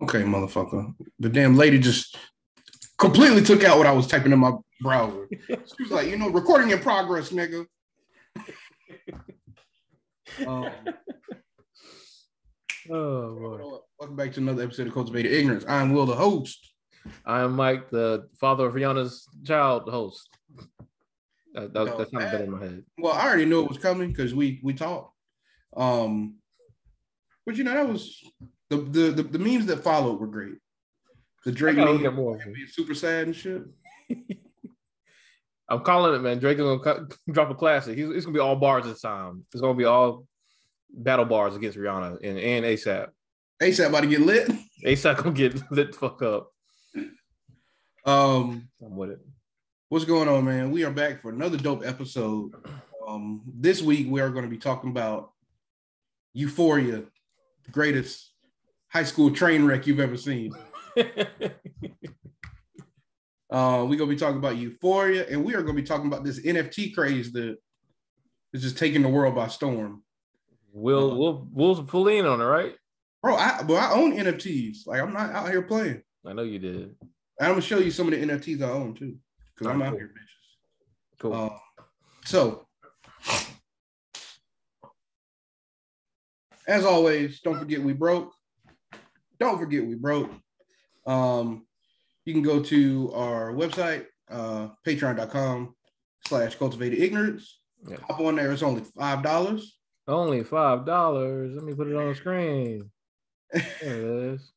Okay, motherfucker. The damn lady just completely took out what I was typing in my browser. She was like, recording in progress, nigga. Oh, boy. Welcome back to another episode of Cultivated Ignorance. I'm Will, the host. I am Mike, the father of Rihanna's child, the host. That sounded better in my head. Well, I already knew it was coming because we talked. But that was the memes that followed were great. The Drake meme being super sad and shit. I'm calling it, man. Drake is gonna drop a classic. It's gonna be all bars this time. It's gonna be all battle bars against Rihanna and ASAP. ASAP about to get lit. ASAP gonna get lit the fuck up. I'm with it. What's going on, man? We are back for another dope episode. This week we are going to be talking about Euphoria, the greatest high school train wreck you've ever seen. We're going to be talking about Euphoria, and we are going to be talking about this NFT craze that is just taking the world by storm. We'll full in on it, right? Bro, I own NFTs. Like, I'm not out here playing. I know you did. I'm going to show you some of the NFTs I own, too, because I'm out here, bitches. Cool. So, as always, don't forget we broke. Don't forget we broke. You can go to our website, patreon.com/cultivatedignorance. Yeah. Hop on there. It's only $5. Only $5. Let me put it on the screen. There it is.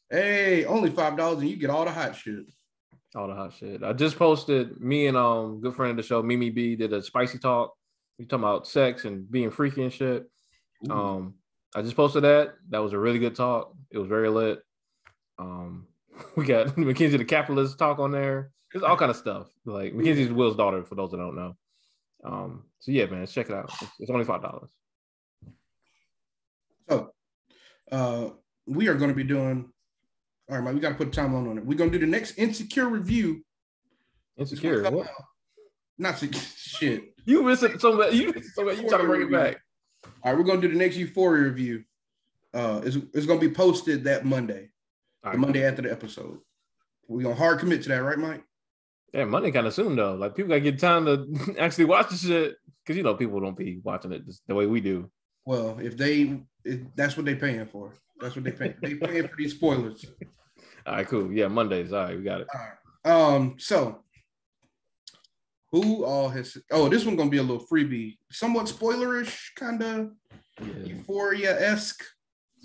Hey, only $5 and you get all the hot shit. All the hot shit. I just posted, me and good friend of the show, Mimi B, did a spicy talk. We talking about sex and being freaky and shit. I just posted that. That was a really good talk. It was very lit. We got Mackenzie the Capitalist talk on there. There's all kind of stuff. Like Mackenzie's Will's daughter, for those that don't know. So yeah, man, check it out. It's only $5. So we are going to be doing. All right, Mike, we got to put a timeline on it. We're going to do the next Insecure review. Insecure? What? Not shit. You missing so much. You trying to bring it back. All right, we're going to do the next Euphoria review. It's going to be posted that Monday. The Monday after the episode. We're going to hard commit to that, right, Mike? Yeah, Monday kind of soon, though. Like, people got to get time to actually watch the shit. Because, people don't be watching it the way we do. Well, that's what they're paying for. That's what they pay. They paying for these spoilers. All right, cool. Yeah, Mondays. All right, we got it. All right. So who all has? Oh, this one's gonna be a little freebie, somewhat spoilerish, kind of Euphoria-esque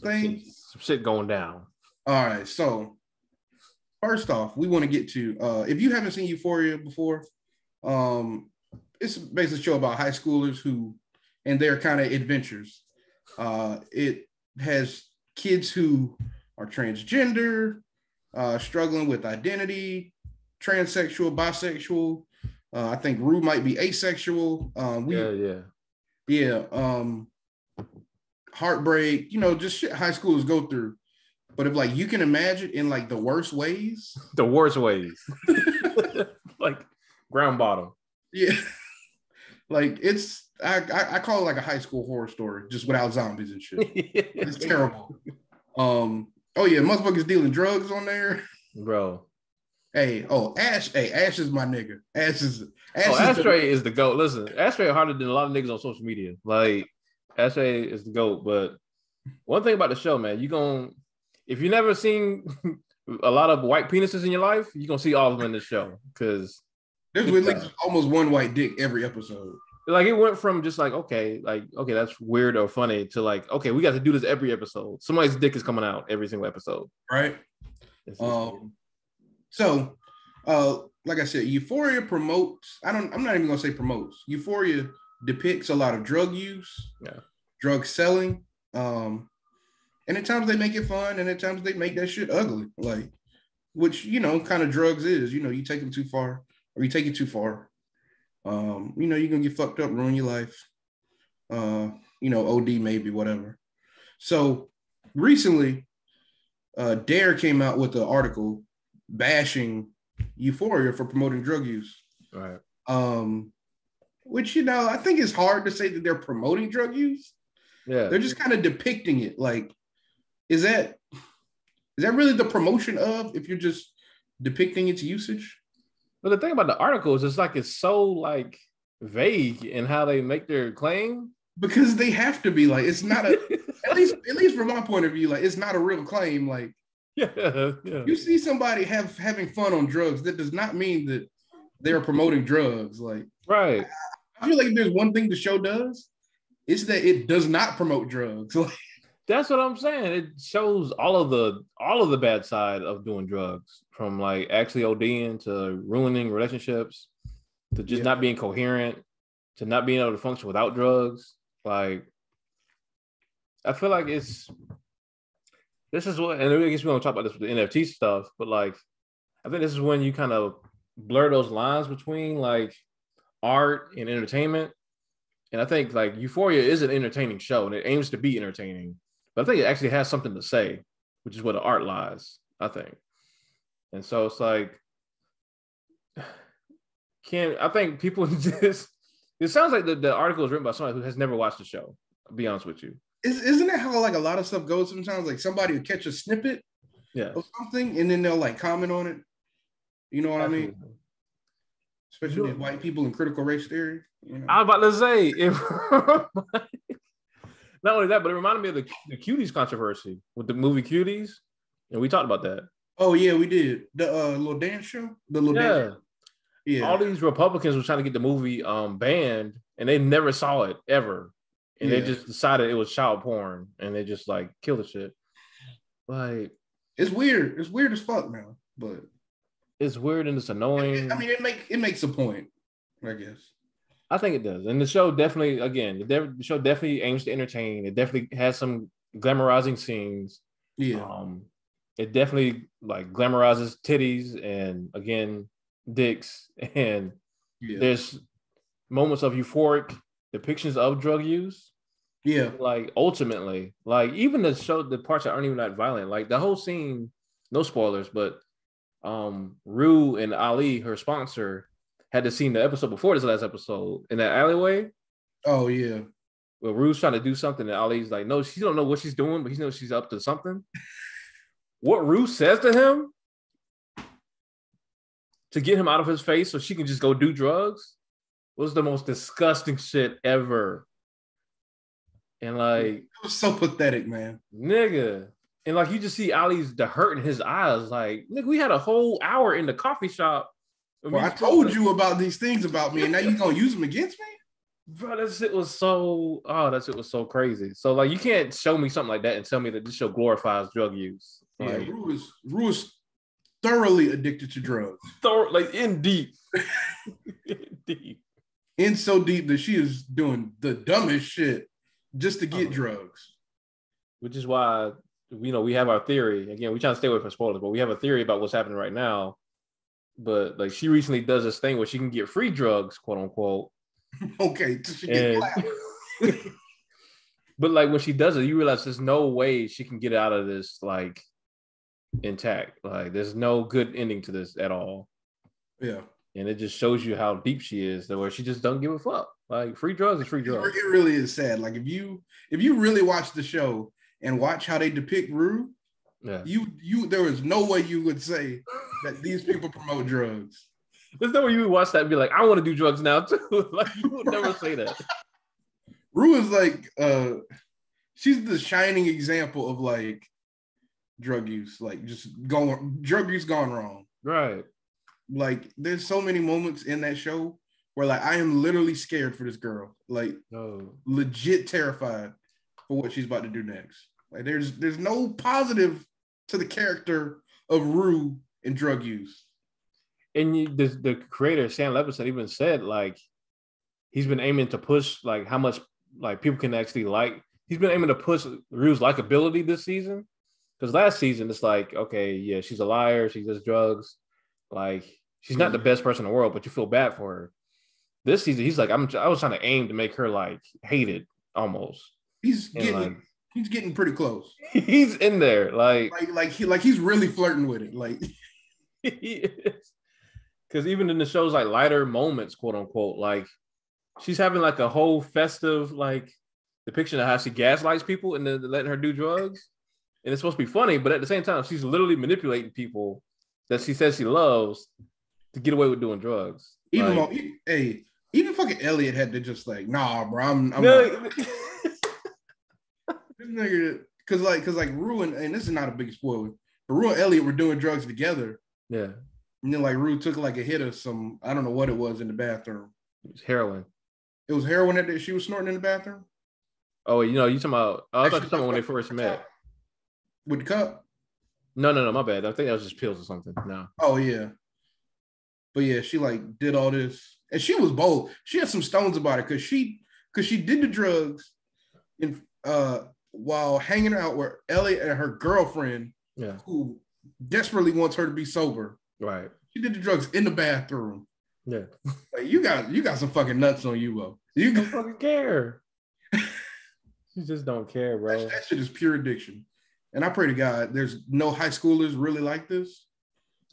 thing. Some shit going down. All right. So first off, we want to get to if you haven't seen Euphoria before, it's basically a show about high schoolers and their kind of adventures. It has kids who are transgender, struggling with identity, transsexual, bisexual. I think Rue might be asexual. Heartbreak, just shit high schoolers go through. But if you can imagine in the worst ways. The worst ways. Like ground bottom. Yeah. It's I call it like a high school horror story, just without zombies and shit. It's terrible. Oh yeah, motherfuckers dealing drugs on there, bro. Ash is my nigga. Ashtray is the GOAT. Listen, Ashtray is harder than a lot of niggas on social media. Like, Ashtray is the GOAT. But one thing about the show, man, if you never seen a lot of white penises in your life, you're gonna see all of them in this show, because there's at least almost one white dick every episode. Like, it went from just okay, that's weird or funny to okay, we got to do this every episode. Somebody's dick is coming out every single episode. Right. So, like I said, Euphoria promotes, I'm not even gonna say promotes. Euphoria depicts a lot of drug use, drug selling. And at times they make it fun, and at times they make that shit ugly. Which, kind of drugs is, you take them too far, or you take it too far. You're gonna get fucked up, ruin your life. OD maybe, whatever. So recently, Dare came out with an article bashing Euphoria for promoting drug use. Right. Which I think it's hard to say that they're promoting drug use. Yeah. They're just kind of depicting it. Is that Is that really the promotion of if you're just depicting its usage? But the thing about the articles is like it's so like vague in how they make their claim. Because they have to be like, it's not a at least from my point of view, like it's not a real claim. Like you see somebody having fun on drugs, that does not mean that they're promoting drugs. Like right. I feel like if there's one thing the show does, it's that it does not promote drugs. Like, that's what I'm saying. It shows all of the bad side of doing drugs, from like actually ODing to ruining relationships, to just not being coherent, to not being able to function without drugs. Like, I feel like this is what, and I guess we don't talk about this with the NFT stuff, but like, I think this is when you kind of blur those lines between like art and entertainment. And I think like Euphoria is an entertaining show and it aims to be entertaining, but I think it actually has something to say, which is where the art lies, I think. And so it's like, I think people just, it sounds like the article is written by somebody who has never watched the show, I'll be honest with you. Isn't that how like a lot of stuff goes sometimes? Like somebody will catch a snippet of something and then they'll like comment on it. You know what I mean? Especially white people in critical race theory. You know? I was about to say, not only that, but it reminded me of the Cuties controversy with the movie Cuties. And we talked about that. Oh, yeah, we did. The little dance show? Dance show? Yeah. All these Republicans were trying to get the movie banned, and they never saw it, ever. And they just decided it was child porn, and they just, like, killed the shit. Like... It's weird. It's weird as fuck now, but... It's weird and it's annoying. I mean, it makes a point, I guess. I think it does. And the show definitely, again, the show definitely aims to entertain. It definitely has some glamorizing scenes. Yeah. It definitely like glamorizes titties and again dicks, and there's moments of euphoric depictions of drug use. Yeah. Like ultimately, like even the parts that aren't even that violent, like the whole scene, no spoilers, but Rue and Ali, her sponsor, had to seen the episode before this last episode in that alleyway. Oh yeah. Well, Rue's trying to do something, and Ali's like, no, she don't know what she's doing, but he knows she's up to something. What Rue says to him to get him out of his face so she can just go do drugs was the most disgusting shit ever. And like, it was so pathetic, man. Nigga. And like, you just see Ali's the hurt in his eyes. Like, nigga, we had a whole hour in the coffee shop. Well, I told you about these things about me, and now you're gonna use them against me? Bro, that shit was so crazy. So like, you can't show me something like that and tell me that this show glorifies drug use. Like, Rue is thoroughly addicted to drugs. Like in deep. In so deep that she is doing the dumbest shit just to get drugs. Which is why, you know, we have our theory. Again, we try to stay away from spoilers, but we have a theory about what's happening right now. But like, she recently does this thing where she can get free drugs, quote unquote. Okay, so she get but like when she does it, you realize there's no way she can get out of this like intact. Like there's no good ending to this at all. Yeah. And it just shows you how deep she is, that where she just don't give a fuck. Like free drugs is free drugs. It really is sad. Like if you really watch the show and watch how they depict Rue, you there is no way you would say that these people promote drugs. There's no way you would watch that and be like, I want to do drugs now too. Like you would never say that. Rue is like she's the shining example of like drug use, like just drug use gone wrong. Right. Like there's so many moments in that show where like I am literally scared for this girl. Like legit terrified for what she's about to do next. Like there's no positive to the character of Rue in drug use. And the creator, Sam Levinson, even said like he's been aiming to push like how much like people can actually like. He's been aiming to push Rue's likability this season, because last season it's like, okay, yeah, she's a liar, she does drugs, like she's not the best person in the world, but you feel bad for her. This season, he's like, I was trying to aim to make her like hated almomost. He's getting pretty close. He's in there, like he's really flirting with it, like. He is. Because even in the show's like lighter moments, quote unquote, like she's having like a whole festive like depiction of how she gaslights people and then letting her do drugs. and it's supposed to be funny, but at the same time, she's literally manipulating people that she says she loves to get away with doing drugs. Even like, even fucking Elliot had to just like, nah, bro, I'm not. This nigga, cause like Rue and this is not a big spoiler, but Rue and Elliot were doing drugs together. Yeah. And then like Rue took like a hit of some, I don't know what it was in the bathroom. It was heroin. It was heroin that she was snorting in the bathroom. Oh, you talking about? I thought you talking about when they first met with the cup. No, my bad. I think that was just pills or something. No. Oh yeah. But yeah, she like did all this, and she was bold. She had some stones about it because she did the drugs in while hanging out with Elliot and her girlfriend, who desperately wants her to be sober. Right. She did the drugs in the bathroom. Yeah. Like, you got some fucking nuts on you, bro. You don't fucking care. You just don't care, bro. That shit is pure addiction. And I pray to God there's no high schoolers really like this.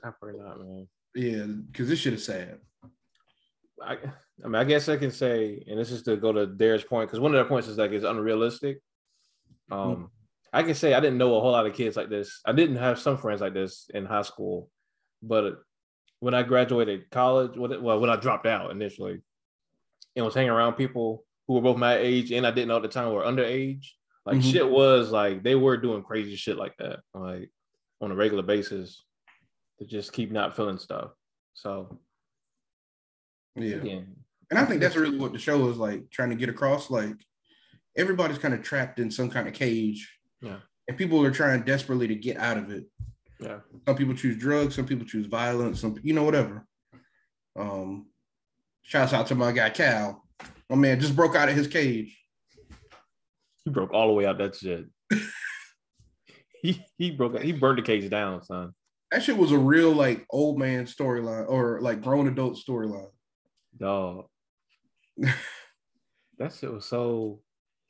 I pray not, man. Yeah, because this shit is sad. I mean, I guess I can say, and this is to go to Dara's point, because one of their points is like it's unrealistic. I can say I didn't know a whole lot of kids like this. I didn't have some friends like this in high school, but when I graduated college, when I dropped out initially, and was hanging around people who were both my age and I didn't know at the time were underage, like shit was like they were doing crazy shit like that, like on a regular basis to just keep not feeling stuff. So yeah. Again, and I think that's really what the show is like trying to get across. Like everybody's kind of trapped in some kind of cage. Yeah. And people are trying desperately to get out of it. Yeah. Some people choose drugs, some people choose violence, some whatever. Shouts out to my guy Cal. My man just broke out of his cage. He broke all the way out that shit. he burned the cage down, son. That shit was a real like old man storyline or like grown adult storyline. Dog. That shit was so.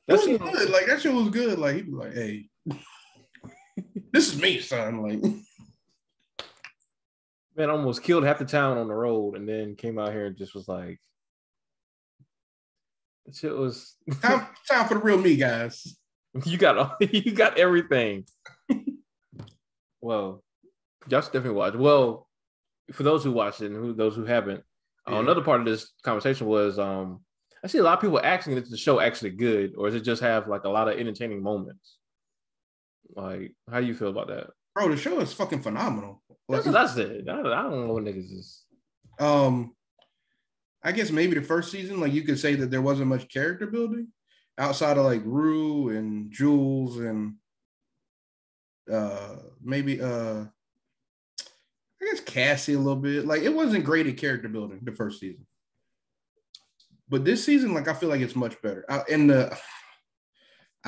That was good. Like that shit was good. Like he was like, "Hey, this is me, son." Like, man, almost killed half the town on the road, and then came out here and just was like, "That shit was time for the real me, guys." You got everything. Well, y'all should definitely watch. Well, for those who watched it and those who haven't, another part of this conversation was I see a lot of people asking if the show actually good, or does it just have like a lot of entertaining moments? Like, how do you feel about that? Bro, the show is fucking phenomenal. Like, that's what I said. I don't know what niggas is. I guess maybe the first season, like you could say that there wasn't much character building outside of like Rue and Jules and maybe I guess Cassie a little bit. Like it wasn't great at character building the first season. But this season, like I feel like it's much better. I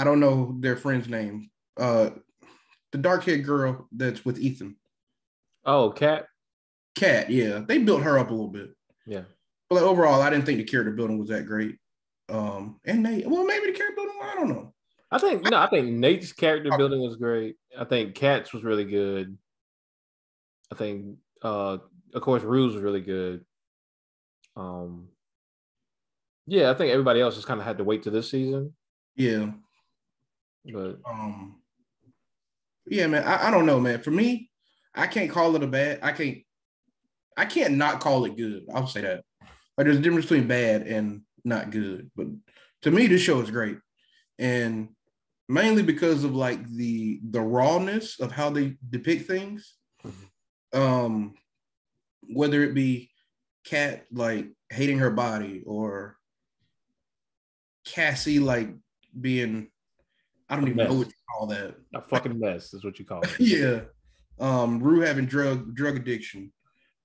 don't know their friend's name. The dark-haired girl that's with Ethan. Oh, Kat, yeah. They built her up a little bit. Yeah. But like, overall, I didn't think the character building was that great. And Nate, well, maybe the character building, I don't know. I think Nate's character building was great. I think Kat's was really good. I think of course Rues was really good. Yeah, I think everybody else just kind of had to wait to this season. Yeah. But yeah, man, I don't know, man. For me, I can't call it a bad. I can't not call it good. I'll say that. Like there's a difference between bad and not good. But to me, this show is great. And mainly because of like the rawness of how they depict things. Whether it be Kat like hating her body or Cassie like being, I don't even know what you call that. A fucking mess is what you call it. Yeah. Rue having drug addiction.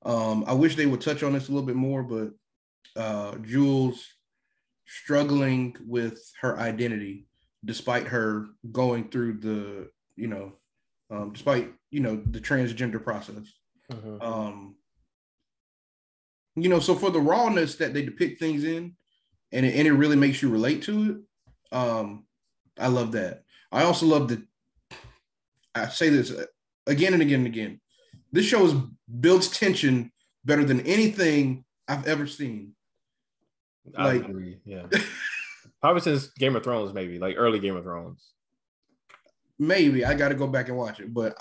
I wish they would touch on this a little bit more, but Jules struggling with her identity despite her going through the, despite, the transgender process. So for the rawness that they depict things in, and it really makes you relate to it, I love that. I also love I say this again and again and again, this show builds tension better than anything I've ever seen. I agree, yeah. Probably since Game of Thrones, maybe, like early Game of Thrones. maybe I got to go back and watch it, but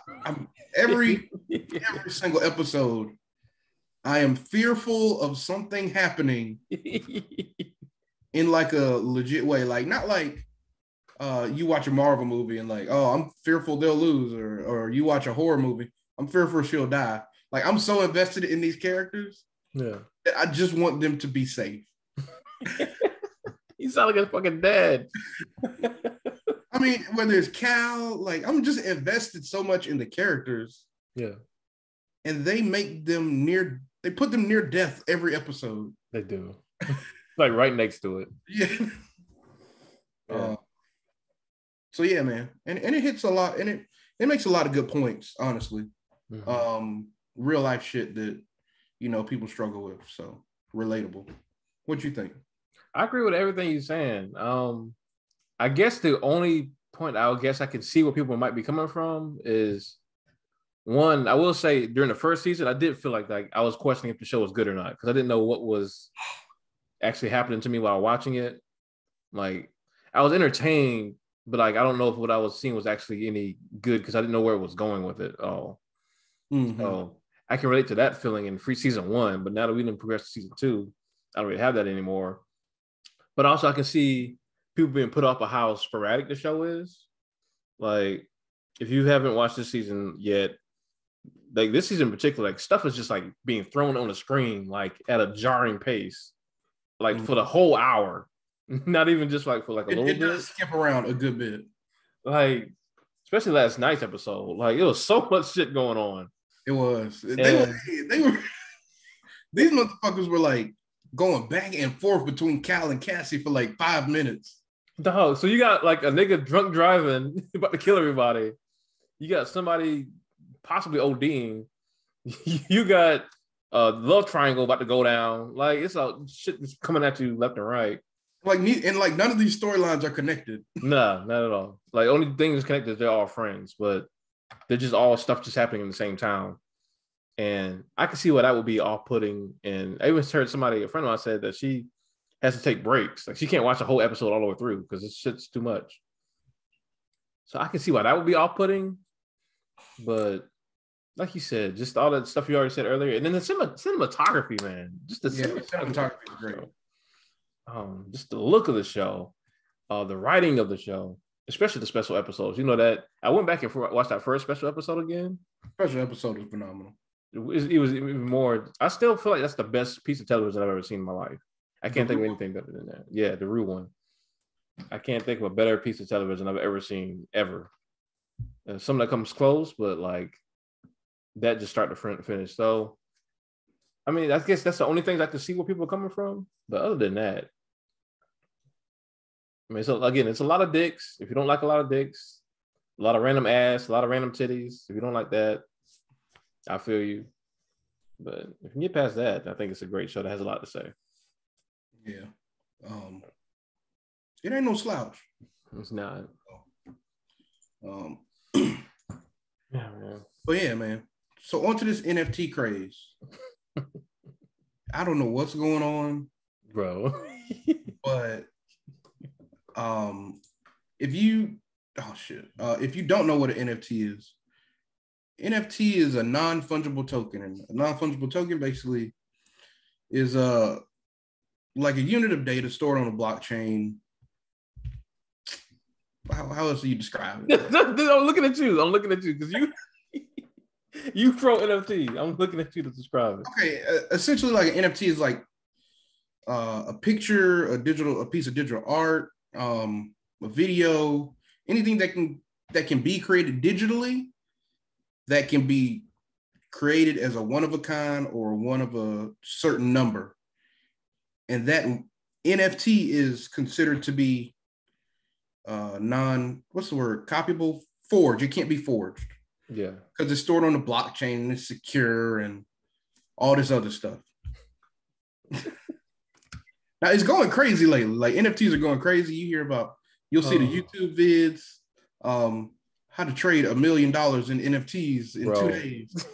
every single episode, I am fearful of something happening in like a legit way. Like not like you watch a Marvel movie and like, oh, I'm fearful they'll lose, or you watch a horror movie, I'm fearful she'll die. Like I'm so invested in these characters, that I just want them to be safe. You sound like a fucking dad. I mean, whether it's Cal, like I'm just invested so much in the characters. Yeah. And they make them they put them near death every episode. They do. Like right next to it. Yeah. So yeah, man. And it hits a lot, and it makes a lot of good points, honestly. Mm-hmm. Real life shit that, people struggle with. So relatable. What you think? I agree with everything you're saying. I guess the only point I can see where people might be coming from is, one, I will say during the first season, I did feel like I was questioning if the show was good or not, because I didn't know what was actually happening to me while watching it. Like, I was entertained, but I don't know if what I was seeing was actually any good, because I didn't know where it was going with it at all. Mm-hmm. So I can relate to that feeling in season 1, but now that we didn't progress to season 2, I don't really have that anymore. But also I can see people being put off of how sporadic the show is. Like, if you haven't watched this season yet, like this season in particular, like stuff is just like being thrown on the screen, like at a jarring pace, like for the whole hour, not even just like for like a little bit. It does skip around a good bit. Like, especially last night's episode, like it was so much shit going on. It was. They were these motherfuckers were like going back and forth between Cal and Cassie for like 5 minutes. Dog, so you got like a nigga drunk driving about to kill everybody. You got somebody possibly ODing. You got a love triangle about to go down. Like it's a shit that's coming at you left and right. Like none of these storylines are connected. Nah, not at all. Like only thing that's connected is they're all friends, but they're just all stuff just happening in the same town. And I can see why that would be off-putting. And I even heard a friend of mine said that she has to take breaks. Like she can't watch a whole episode all the way through because this shit's too much. So I can see why that would be off-putting. But like you said, just all that stuff you already said earlier. And then the cinematography, man. Just the cinematography is great. Just the look of the show, the writing of the show, especially the special episodes. You know that I went back and watched that first special episode again. Special episode was phenomenal. It was even more. I still feel like that's the best piece of television I've ever seen in my life. I can't think of anything better than that. Yeah, the Rue one. I can't think of a better piece of television I've ever seen ever. Something that comes close, but like that just start to finish. So, I mean, I guess that's the only things I can see where people are coming from. But other than that, I mean, so again, it's a lot of dicks. If you don't like a lot of dicks, a lot of random ass, a lot of random titties. If you don't like that, I feel you. But if you can get past that, I think it's a great show that has a lot to say. Yeah. It ain't no slouch. It's not. Yeah, man. But yeah, man. So on to this NFT craze. I don't know what's going on, bro. But if you don't know what an NFT is a non-fungible token. And a non-fungible token basically is like a unit of data stored on a blockchain. How else do you describe it? I'm looking at you because you pro NFT. I'm looking at you to describe it. Okay, essentially, like an NFT is like a picture, a piece of digital art, a video, anything that can be created digitally, that can be created as a one of a kind or one of a certain number, and that NFT is considered to be copyable, forged. It can't be forged. Yeah. Because it's stored on the blockchain and it's secure and all this other stuff. Now it's going crazy lately. Like NFTs are going crazy. You hear you'll see the YouTube vids, how to trade $1 million in NFTs in 2 days.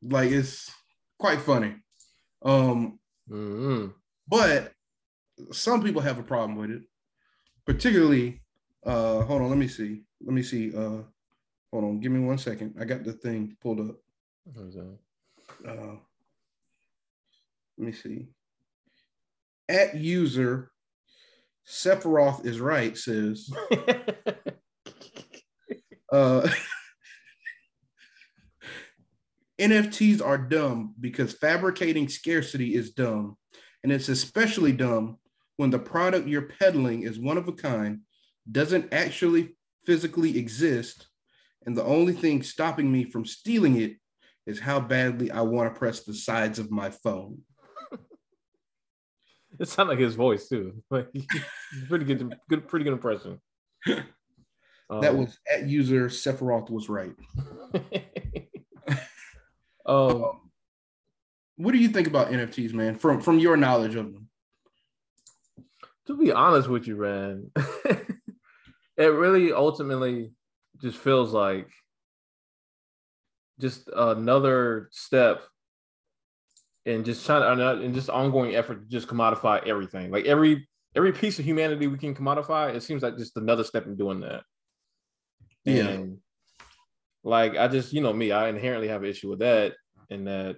Like it's quite funny. But some people have a problem with it, particularly Hold on, let me see. Hold on, give me 1 second. I got the thing pulled up. Let me see. At user Sephiroth is right says NFTs are dumb because fabricating scarcity is dumb. And it's especially dumb when the product you're peddling is one of a kind, doesn't actually physically exist, and the only thing stopping me from stealing it is how badly I want to press the sides of my phone. It sounded like his voice too. Like, pretty good impression. That was at user Sephiroth was right. What do you think about NFTs, man? From your knowledge of them? To be honest with you, man, it really ultimately just feels like just another step in just ongoing effort to just commodify everything. Like every piece of humanity we can commodify, it seems like just another step in doing that. Yeah. And like I just, me, I inherently have an issue with that, in that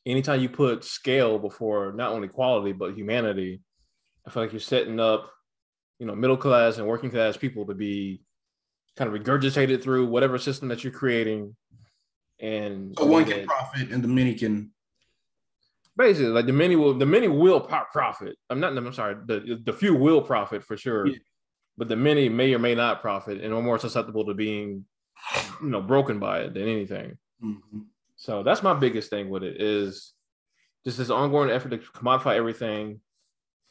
anytime you put scale before not only quality but humanity, I feel like you're setting up, middle class and working class people to be kind of regurgitated through whatever system that you're creating. And so one can profit and the many can. Basically, like the many will profit. I'm sorry, the few will profit for sure, yeah. But the many may or may not profit and are more susceptible to being, broken by it than anything. Mm-hmm. So that's my biggest thing with it, is just this ongoing effort to commodify everything.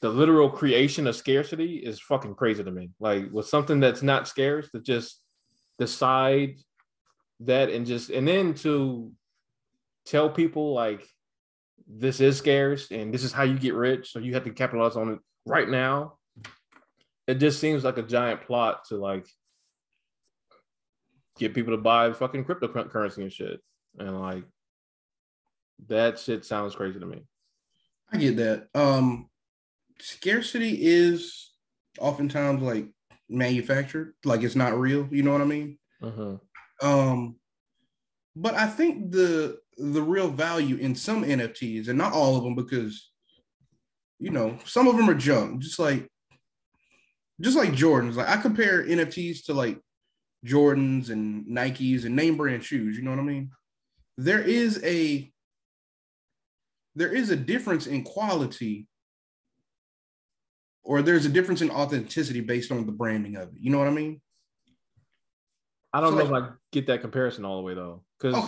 The literal creation of scarcity is fucking crazy to me. Like with something that's not scarce, to just decide that and then to tell people like this is scarce and this is how you get rich, so you have to capitalize on it right now. It just seems like a giant plot to like get people to buy fucking cryptocurrency and shit. And like that shit sounds crazy to me. I get that. Scarcity is oftentimes like manufactured, like it's not real. You know what I mean? Uh-huh. But I think the real value in some NFTs, and not all of them, because some of them are junk, just like Jordans. Like I compare NFTs to like Jordans and Nikes and name brand shoes. You know what I mean? There is a difference in quality, or there's a difference in authenticity based on the branding of it. You know what I mean? I don't know if I get that comparison all the way though. Okay.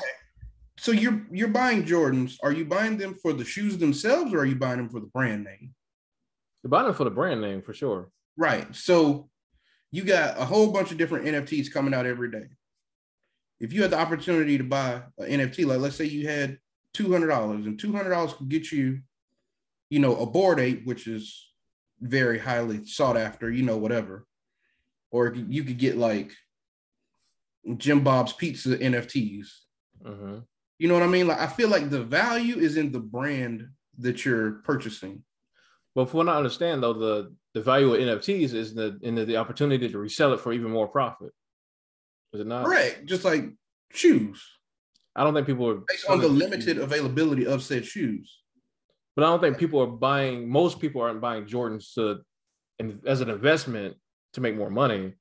So you're buying Jordans. Are you buying them for the shoes themselves, or are you buying them for the brand name? You're buying them for the brand name for sure. Right. So you got a whole bunch of different NFTs coming out every day. If you had the opportunity to buy an NFT, like let's say you had $200, and $200 could get you, a Bored Ape, which is very highly sought after, whatever. Or you could get like Jim Bob's Pizza NFTs. Uh-huh. You know what I mean? Like I feel like the value is in the brand that you're purchasing. Well, from what I understand, though, the value of NFTs is in the opportunity to resell it for even more profit. Is it not? Correct. Just like shoes. I don't think people are based on the limited availability of said shoes. But I don't think most people aren't buying Jordans as an investment to make more money.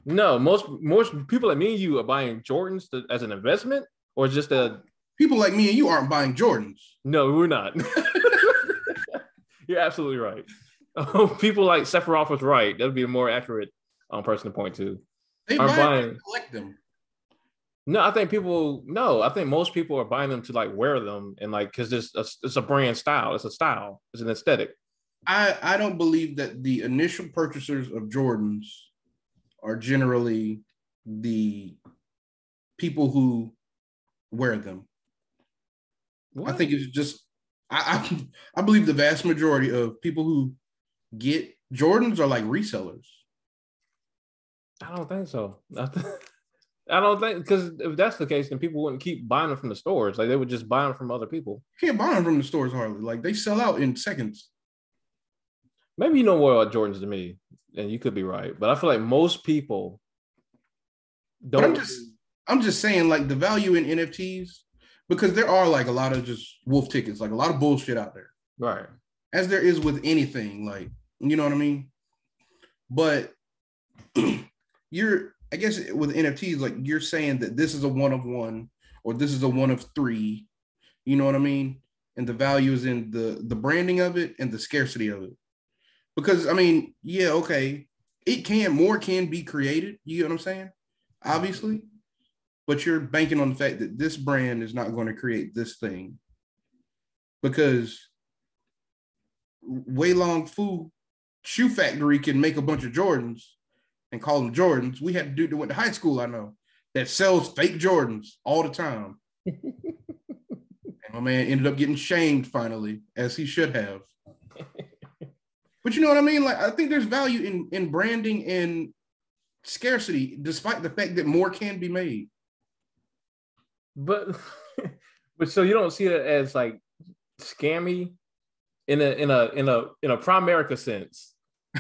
No, most people like me and you are buying Jordans as an investment, or just people like me and you aren't buying Jordans. No, we're not. You're absolutely right. People like Sephiroth was right. That would be a more accurate person to point to. They buy collect them. No, I think most people are buying them to like wear them and like because it's a brand style. It's a style. It's an aesthetic. I don't believe that the initial purchasers of Jordans are generally the people who wear them. What? I think it's just I believe the vast majority of people who get Jordans are like resellers. I don't think so. I don't think, because if that's the case, then people wouldn't keep buying them from the stores. Like they would just buy them from other people. You can't buy them from the stores hardly. Like they sell out in seconds. Maybe you know more about Jordans than me, and you could be right. But I feel like most people don't. But I'm just saying, like, the value in NFTs, because there are like a lot of just wolf tickets, like a lot of bullshit out there. Right. As there is with anything, like, you know what I mean? But I guess with NFTs, like, you're saying that this is a one of one, or this is a one of three, you know what I mean? And the value is in the branding of it and the scarcity of it. Because, I mean, yeah, okay, more can be created, you get what I'm saying? Obviously. But you're banking on the fact that this brand is not going to create this thing. Because Wei Long Fu Shoe Factory can make a bunch of Jordans and call them Jordans. We had a dude that went to high school, I know, that sells fake Jordans all the time. And my man ended up getting shamed finally, as he should have. But you know what I mean? Like, I think there's value in branding and scarcity, despite the fact that more can be made. But so you don't see it as like scammy in a Primerica sense.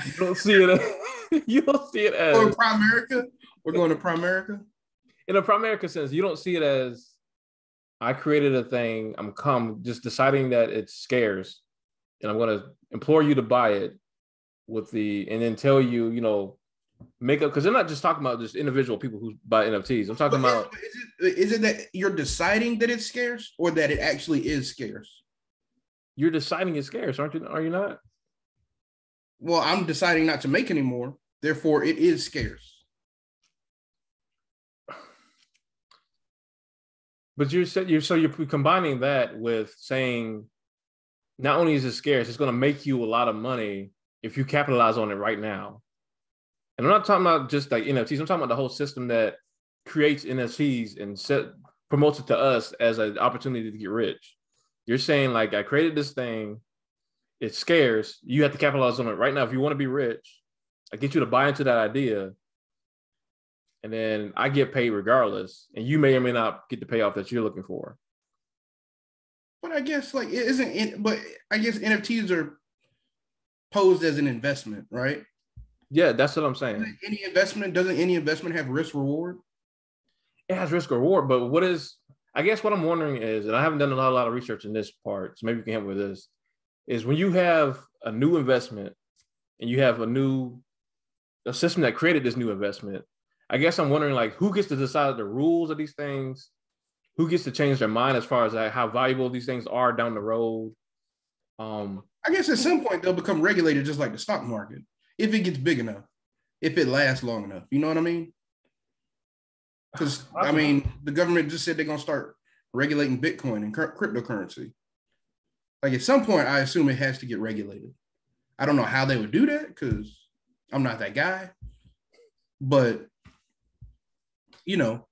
You don't see it. You don't see it as Primerica. We're going to Primerica. In a Primerica sense, you don't see it as I created a thing. I'm just deciding that it's scarce, and I'm going to implore you to buy it and then tell you, you know, make up, because they're not just talking about just individual people who buy NFTs. I'm talking about is it that you're deciding that it's scarce, or that it actually is scarce? You're deciding it's scarce, aren't you? Are you not? Well, I'm deciding not to make any more. Therefore, it is scarce. But you're combining that with saying not only is it scarce, it's going to make you a lot of money if you capitalize on it right now. And I'm not talking about just like NFTs. I'm talking about the whole system that creates NFTs and promotes it to us as an opportunity to get rich. You're saying, like, I created this thing, it's scarce, you have to capitalize on it right now. If you want to be rich, I get you to buy into that idea, and then I get paid regardless, and you may or may not get the payoff that you're looking for. But I guess, like, but I guess NFTs are posed as an investment, right? Yeah, that's what I'm saying. Doesn't any investment have risk reward? It has risk reward, but I guess what I'm wondering is, and I haven't done a lot of research in this part, so maybe you can help me with this, is when you have a new investment and you have a system that created this new investment, I guess I'm wondering, like, who gets to decide the rules of these things? Who gets to change their mind as far as how valuable these things are down the road? I guess at some point they'll become regulated just like the stock market, if it gets big enough, if it lasts long enough. You know what I mean? Because, I mean, the government just said they're going to start regulating Bitcoin and cryptocurrency. Like, at some point, I assume it has to get regulated. I don't know how they would do that, because I'm not that guy. But, you know,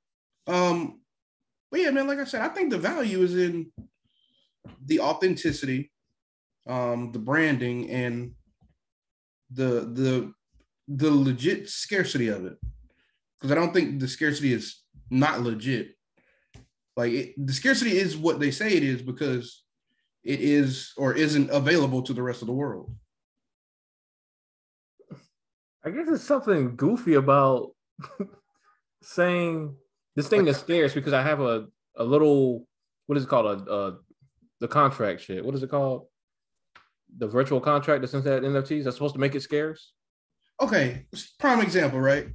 but yeah, man, like I said, I think the value is in the authenticity, the branding, and the legit scarcity of it. Because I don't think the scarcity is not legit. Like, the scarcity is what they say it is because it is or isn't available to the rest of the world. I guess it's something goofy about saying this thing is scarce because I have a little, what is it called? The contract shit. What is it called? The virtual contract that's inside NFTs that's supposed to make it scarce. Okay, prime example, right?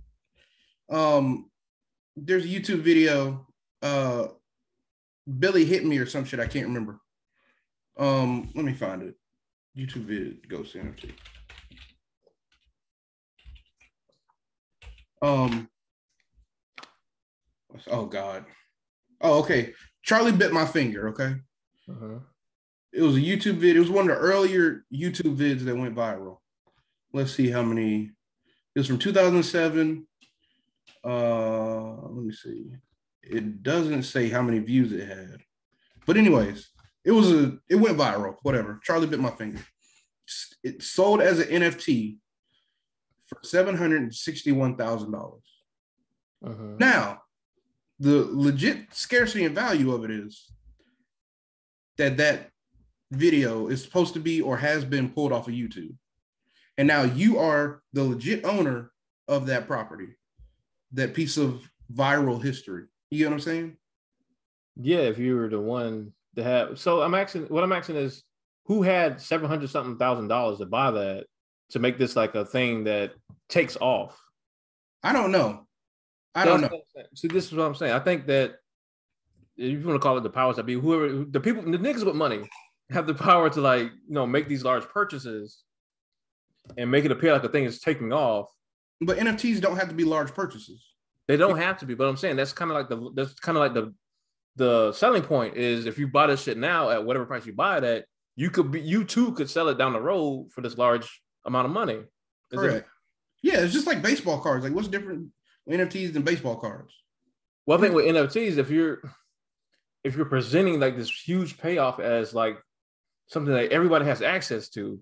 There's a YouTube video, Billy hit me or some shit, I can't remember. Let me find it. YouTube video goes to NFT. Oh God. Oh, okay. Charlie bit my finger, okay? Uh-huh. It was a YouTube video. It was one of the earlier YouTube vids that went viral. Let's see how many. It was from 2007. Let me see. It doesn't say how many views it had. But anyways, it went viral, whatever. Charlie bit my finger. It sold as an NFT for $761,000. Uh-huh. Now, the legit scarcity and value of it is that video is supposed to be or has been pulled off of YouTube. And now you are the legit owner of that property, that piece of viral history. You know what I'm saying? Yeah, if you were the one to have. So what I'm asking is, who had $700,000 to buy that to make this like a thing that takes off? I don't know. I don't know. See, this is what I'm saying. I think that if you want to call it the powers that be, whoever the people, the niggas with money have the power to like, make these large purchases and make it appear like a thing is taking off. But NFTs don't have to be large purchases. They don't have to be, but I'm saying that's kind of like the selling point is if you buy this shit now at whatever price you buy it at, you too could sell it down the road for this large amount of money. Correct. Yeah, it's just like baseball cards. Like, what's different with NFTs than baseball cards? Well, I think with NFTs, if you're presenting like this huge payoff as like something that everybody has access to,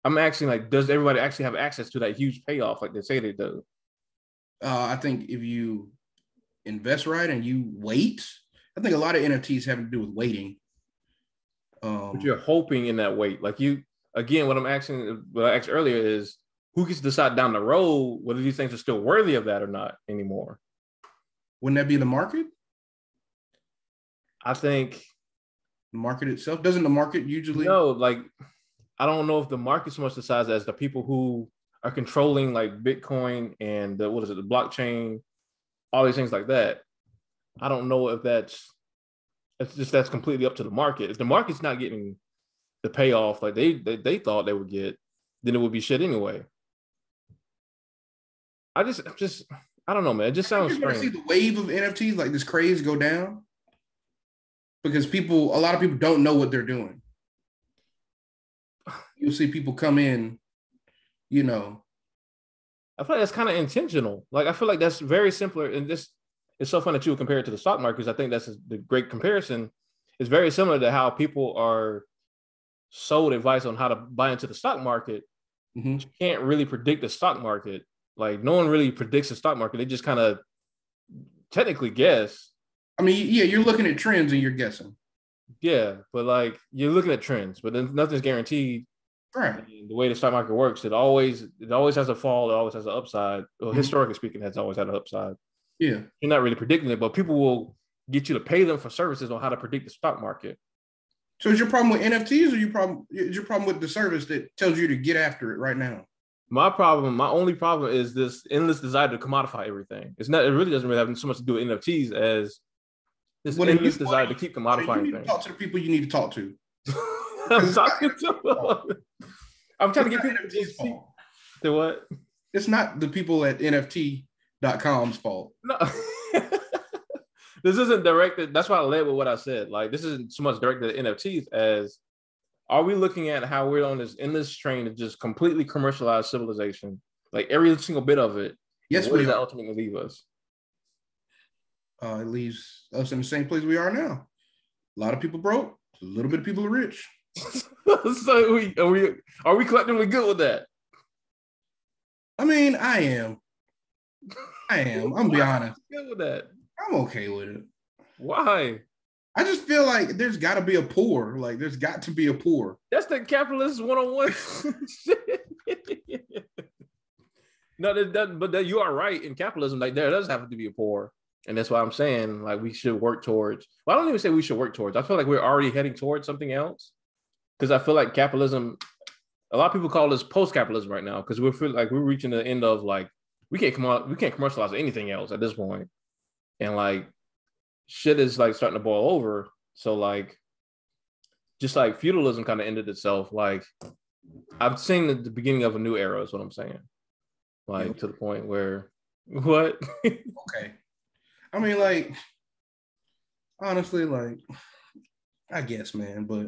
I'm asking like, does everybody actually have access to that huge payoff like they say they do? I think if you invest right and you wait, I think a lot of NFTs have to do with waiting. But you're hoping in that wait. Like what I asked earlier is, who gets to decide down the road whether these things are still worthy of that or not anymore? Wouldn't that be the market? I think the market itself. Doesn't the market usually? No, like I don't know if the market so much decides as the people who are controlling like Bitcoin and the blockchain, all these things like that. I don't know if that's completely up to the market. If the market's not getting the payoff like they thought they would get, then it would be shit anyway. I don't know, man. It just sounds strange. See the wave of NFTs, like this craze, go down because a lot of people don't know what they're doing. You'll see people come in, I feel like that's kind of intentional. Like I feel like that's very simpler, and this it's so fun that you would compare it to the stock market, because I think that's the great comparison. It's very similar to how people are sold advice on how to buy into the stock market. Mm-hmm. You can't really predict the stock market. Like no one really predicts the stock market. They just kind of technically guess. I mean, yeah, you're looking at trends and you're guessing. Yeah, but like you're looking at trends, but then nothing's guaranteed. Right. And the way the stock market works, it always has a fall, it always has an upside. Well, Mm-hmm. Historically speaking, it's always had an upside. Yeah. You're not really predicting it, but people will get you to pay them for services on how to predict the stock market. So is your problem with NFTs, or is your problem with the service that tells you to get after it right now? My only problem is this endless desire to commodify everything. It really doesn't really have so much to do with NFTs as this endless desire to keep commodifying things. Talk to the people you need to talk to. I'm trying to get people to see. The what? It's not the people at NFT.com's fault. No. This isn't directed. That's why I led with what I said. Like, this isn't so much directed at NFTs as, are we looking at how we're on this endless train to just completely commercialize civilization? Like every single bit of it. Yes, where does that ultimately leave us? It leaves us in the same place we are now. A lot of people broke. A little bit of people are rich. So are we collectively good with that? I mean, I am. I'm gonna be honest. Good with that. I'm okay with it. Why? I just feel like there's got to be a poor. Like there's got to be a poor. That's the capitalist 101. No, but you are right. In capitalism, like there does have to be a poor, and that's why I'm saying like we should work towards. Well, I don't even say we should work towards. I feel like we're already heading towards something else, because I feel like capitalism. A lot of people call this post-capitalism right now because we feel like we're reaching the end of like we can't commercialize anything else at this point. And like shit is like starting to boil over. So like just like feudalism kind of ended itself. Like I've seen the beginning of a new era is what I'm saying. Like to the point where what? Okay. I mean, like honestly, like I guess, man, but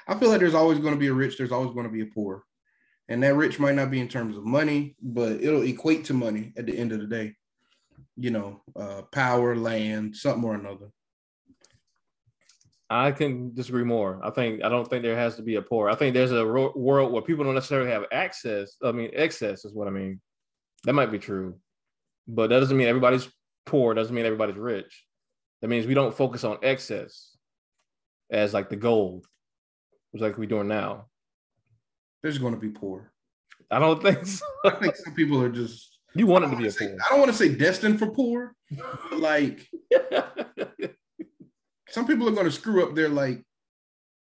I feel like there's always going to be a rich, there's always going to be a poor. And that rich might not be in terms of money, but it'll equate to money at the end of the day. Power, land, something or another. I can disagree more. I don't think there has to be a poor. I think there's a world where people don't necessarily have access. I mean, excess is what I mean. That might be true, but that doesn't mean everybody's poor. Doesn't mean everybody's rich. That means we don't focus on excess as like the goal, which like we're doing now. There's going to be poor. I don't think so. I think some people are just. You want it to be a poor. I don't want to say destined for poor, but like some people are going to screw up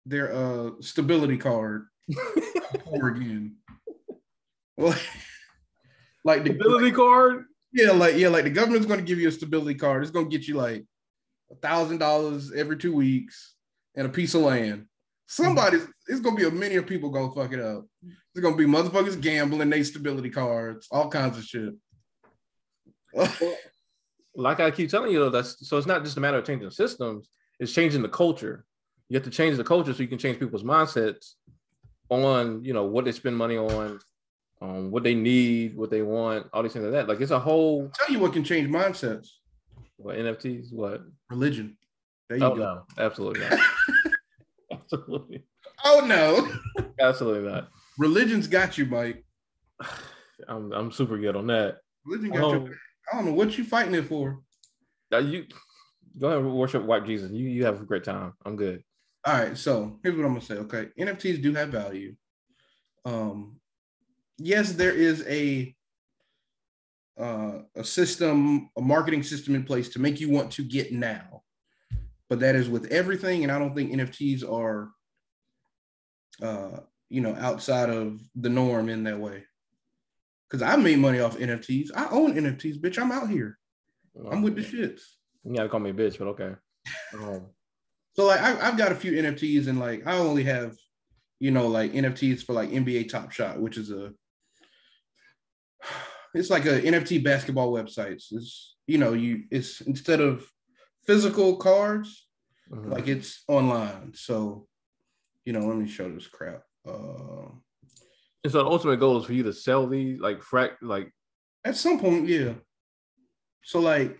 their stability card poor again. Well, like the stability card. Yeah, like the government's going to give you a stability card. It's going to get you like $1,000 every 2 weeks and a piece of land. It's going to be a many of people going to fuck it up. There's going to be motherfuckers gambling they stability cards, all kinds of shit. Like I keep telling you, though, so it's not just a matter of changing systems, it's changing the culture. You have to change the culture so you can change people's mindsets on, what they spend money on, what they need, what they want, all these things like that. Like it's a whole. I'll tell you what can change mindsets. What, NFTs? What? Religion. There you go. No, absolutely not. Absolutely. Oh no. Absolutely not. Religion's got you, Mike. I'm super good on that. Religion got you. I don't know what you fighting it for. You go ahead and worship white Jesus. You have a great time. I'm good. All right, so here's what I'm gonna say. Okay, NFTs do have value. Yes, there is a system, a marketing system in place to make you want to get now, but that is with everything, and I don't think NFTs are, outside of the norm in that way. Because I made money off NFTs. I own NFTs, bitch. I'm out here. I'm with the shits. You gotta call me a bitch, but okay. So like I've got a few NFTs, and like I only have, like NFTs for like NBA Top Shot, which is it's like a NFT basketball website. It's it's instead of physical cards, like it's online. So, let me show this crap. And so the ultimate goal is for you to sell these, like at some point, yeah. So like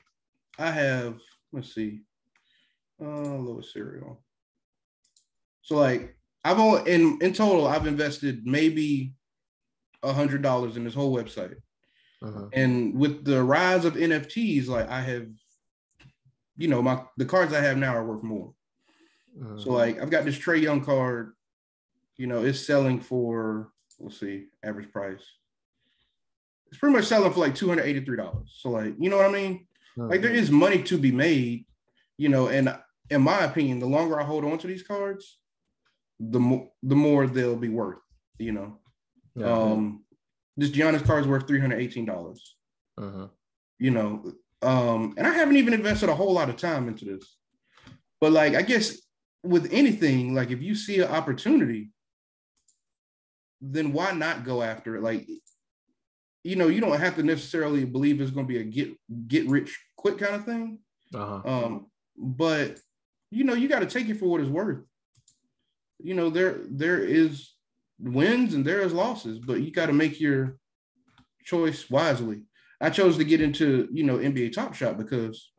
I have, let's see, lower cereal. So like I've only in total I've invested maybe $100 in this whole website. And with the rise of NFTs, like I have, the cards I have now are worth more. So like I've got this Trae Young card, it's selling for, let's see, average price. It's pretty much selling for like $283. So like, you know what I mean? Like there is money to be made, and in my opinion, the longer I hold on to these cards, the more they'll be worth, This Giannis card is worth $318. And I haven't even invested a whole lot of time into this. But like, I guess with anything, like if you see an opportunity, then why not go after it? Like, you don't have to necessarily believe it's going to be a get rich quick kind of thing. But you got to take it for what it's worth. There is wins and there is losses, but you got to make your choice wisely. I chose to get into, NBA Top Shot because,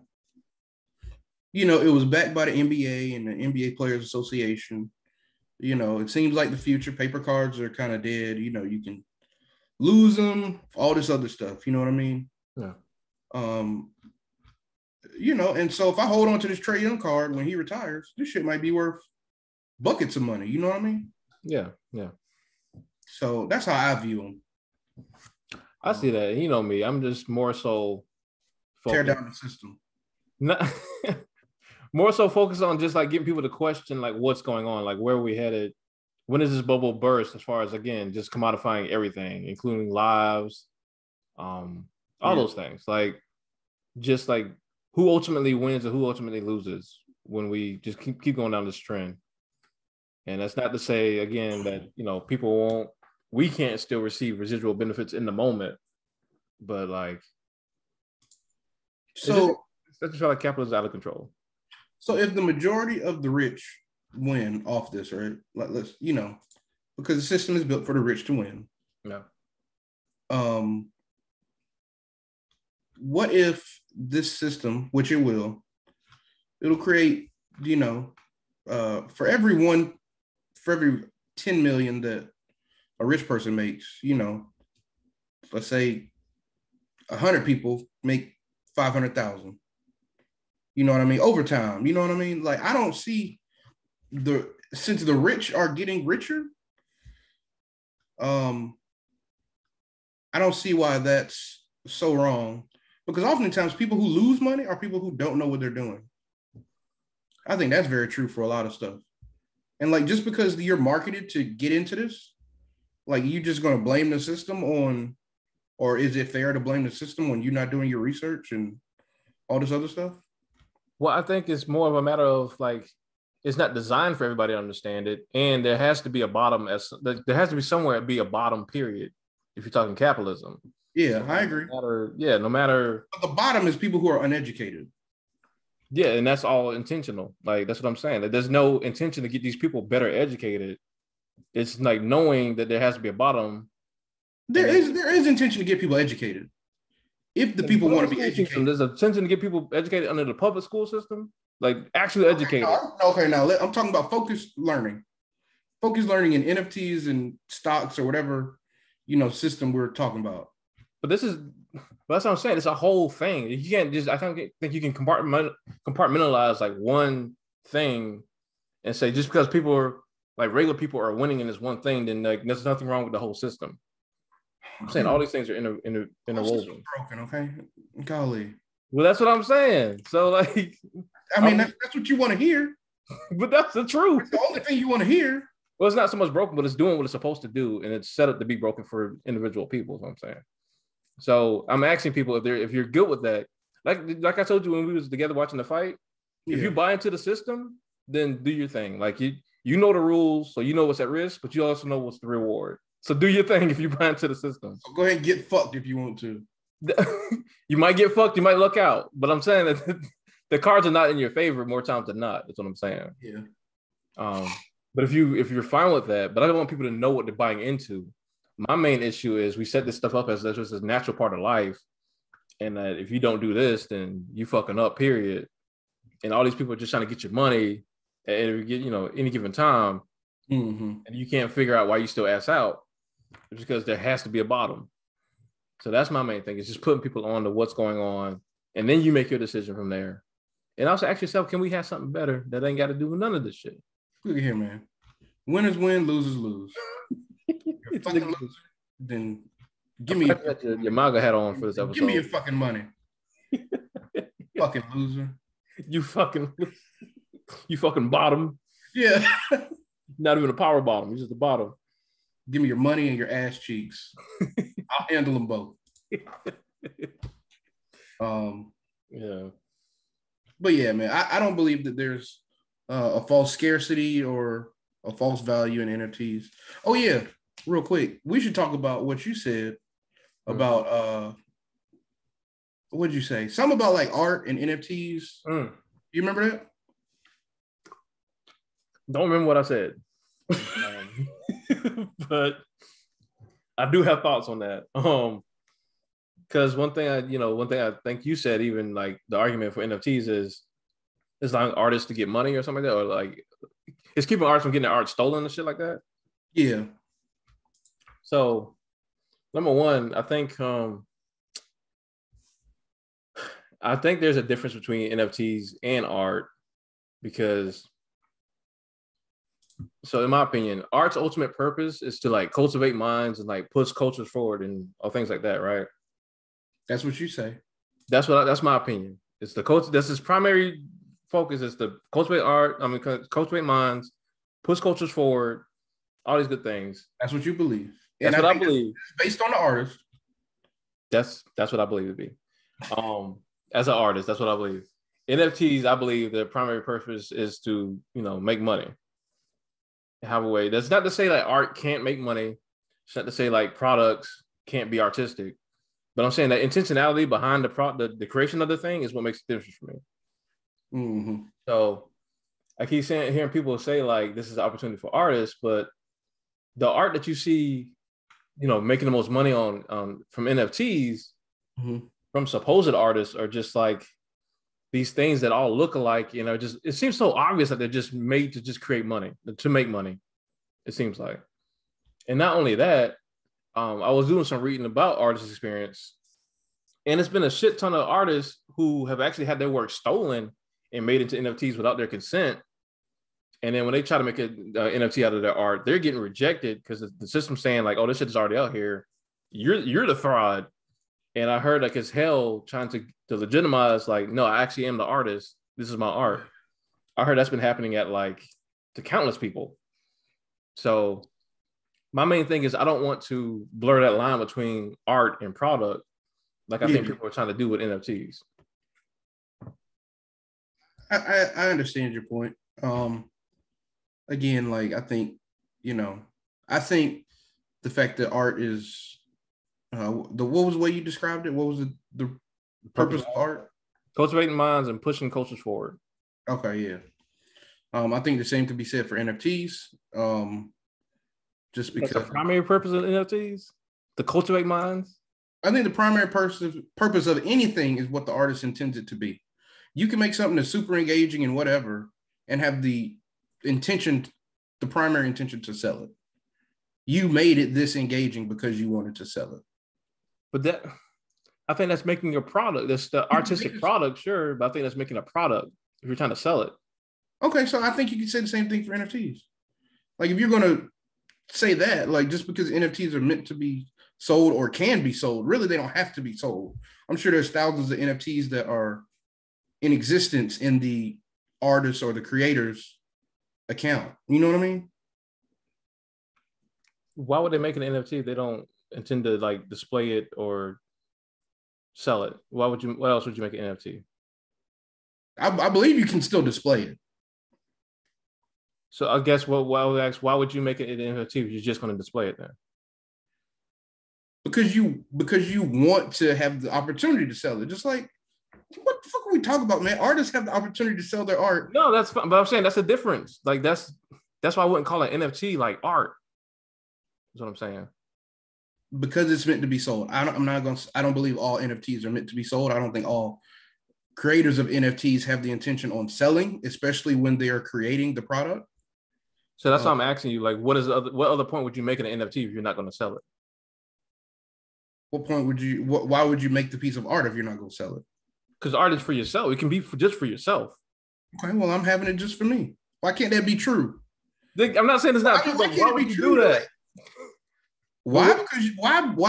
it was backed by the NBA and the NBA Players Association. It seems like the future. Paper cards are kind of dead. You can lose them, all this other stuff. You know what I mean? Yeah. And so if I hold on to this Trae Young card when he retires, this shit might be worth buckets of money. You know what I mean? Yeah, yeah. So that's how I view them. I see that. You know me. I'm just more so tear down the system. Not more so focused on just like getting people to question like what's going on, like where are we headed, when does this bubble burst, as far as again just commodifying everything, including lives, all those things. Like just like who ultimately wins and who ultimately loses when we just keep going down this trend. And that's not to say again that we can't still receive residual benefits in the moment, but like so that's just like capitalism is out of control. So if the majority of the rich win off this, right? Like let's because the system is built for the rich to win. Yeah. What if this system, which it'll create, for every 10 million that a rich person makes, let's say 100 people make 500,000. You know what I mean? Over time, you know what I mean? Like, I don't see since the rich are getting richer, I don't see why that's so wrong, because oftentimes people who lose money are people who don't know what they're doing. I think that's very true for a lot of stuff. And like, just because you're marketed to get into this, like, you just going to blame the system on, or is it fair to blame the system when you're not doing your research and all this other stuff? Well, I think it's more of a matter of like, it's not designed for everybody to understand it. And there has to be a bottom, there has to be somewhere be a bottom period if you're talking capitalism. Yeah, so I agree. No matter. But the bottom is people who are uneducated. Yeah, and that's all intentional. Like, that's what I'm saying. Like, there's no intention to get these people better educated. It's like knowing that there has to be a bottom. There is intention to get people educated. If the people want to be educated. There's a intention to get people educated under the public school system, like actually educated. Okay, now I'm talking about focused learning. Focused learning in NFTs and stocks or whatever, system we're talking about. But that's what I'm saying. It's a whole thing. You can't just, I don't think you can compartmentalize like one thing and say just because people are like regular people are winning in this one thing, then like there's nothing wrong with the whole system. I'm saying all these things are interwoven. Broken, okay? Golly. Well, that's what I'm saying. So like, I mean, that's what you want to hear. But that's the truth. It's the only thing you want to hear. Well, it's not so much broken, but it's doing what it's supposed to do, and it's set up to be broken for individual people. Is what I'm saying. So I'm asking people if you're good with that. Like I told you when we was together watching the fight, if you buy into the system, then do your thing. Like you know the rules, so you know what's at risk, but you also know what's the reward. So do your thing if you buy into the system. So go ahead and get fucked if you want to. You might get fucked, you might luck out. But I'm saying that the cards are not in your favor more times than not. That's what I'm saying. Yeah. But if you're fine with that, but I don't want people to know what they're buying into. My main issue is we set this stuff up as just a natural part of life. And that if you don't do this, then you fucking up, period. And all these people are just trying to get your money at any given time. Mm-hmm. And you can't figure out why you still ass out. It's because there has to be a bottom. So that's my main thing. It's just putting people on to what's going on. And then you make your decision from there. And also ask yourself, can we have something better that ain't got to do with none of this shit? Look at here, man. Winners win, losers lose. You're fucking loser, then give me your MAGA hat on for this episode. Give me your fucking money. Fucking loser. You fucking bottom. Yeah. Not even a power bottom. You're just the bottom. Give me your money and your ass cheeks. I'll handle them both. Yeah. But yeah, man, I don't believe that there's a false scarcity or a false value in NFTs. Oh yeah, real quick, we should talk about what you said about what'd you say? Something about like art and NFTs. You remember that? Don't remember what I said. But I do have thoughts on that. Because one thing I think you said, even like the argument for NFTs is it's allowing artists to get money or something like that, or like it's keeping artists from getting their art stolen and shit like that. Yeah. So, number one, I think there's a difference between NFTs and art because, so in my opinion, art's ultimate purpose is to like cultivate minds and like push cultures forward and all things like that, right? That's what you say. That's my opinion. It's the culture. That's his primary focus is to cultivate art. I mean, cultivate minds, push cultures forward, all these good things. That's what you believe. That's what I believe. Based on the artist. That's what I believe to be. As an artist, that's what I believe. NFTs, I believe their primary purpose is to, make money. Have a way. That's not to say that art can't make money. It's not to say like products can't be artistic. But I'm saying that intentionality behind the creation of the thing is what makes the difference for me. Mm-hmm. So I keep hearing people say like this is an opportunity for artists, but the art that you see, making the most money on from NFTs from supposed artists are just like these things that all look alike. Just it seems so obvious that they're just made to just create money, to make money. It seems like, and not only that. I was doing some reading about artist experience, and it's been a shit ton of artists who have actually had their work stolen and made into NFTs without their consent. And then when they try to make an NFT out of their art, they're getting rejected because the system's saying like, "Oh, this shit is already out here. you're the fraud. And I heard like it's hell trying to legitimize, like, no, I actually am the artist. This is my art. I heard that's been happening at like to countless people. So my main thing is I don't want to blur that line between art and product, like I think people are trying to do with NFTs. I understand your point. Again, like I think, I think the fact that art is what was the way you described it? What was the purpose of art? Cultivating minds and pushing cultures forward. Okay, yeah. I think the same could be said for NFTs. Just because that's the primary purpose of NFTs, to cultivate minds. I think the primary purpose of anything is what the artist intends it to be. You can make something that's super engaging and whatever, and have the primary intention to sell it. You made it this engaging because you wanted to sell it. But I think that's making a product. That's the artistic product, sure, but I think that's making a product if you're trying to sell it. Okay, so I think you can say the same thing for NFTs. Like if you're going to say that, like just because NFTs are meant to be sold or can be sold, really they don't have to be sold. I'm sure there's thousands of NFTs that are in existence in the artist or the creator's account. You know what I mean? Why would they make an NFT if they don't intend to like display it or sell it? What else would you make an NFT? I believe you can still display it. So I guess I would ask, why would you make it an NFT if you're just going to display it then? Because you want to have the opportunity to sell it. Just like, what the fuck are we talking about, man? Artists have the opportunity to sell their art. No, that's fine. But I'm saying that's a difference. Like that's why I wouldn't call it NFT like art. That's what I'm saying. Because it's meant to be sold. I don't believe all NFTs are meant to be sold. I don't think all creators of NFTs have the intention on selling, especially when they are creating the product. So that's why I'm asking you, like, what other point would you make in an NFT if you're not going to sell it? What point would you, why would you make the piece of art if you're not going to sell it? Because art is for yourself. It can be just for yourself. Okay, well, I'm having it just for me. Why can't that be true? I'm not saying it's not true, but why would you do that? Why?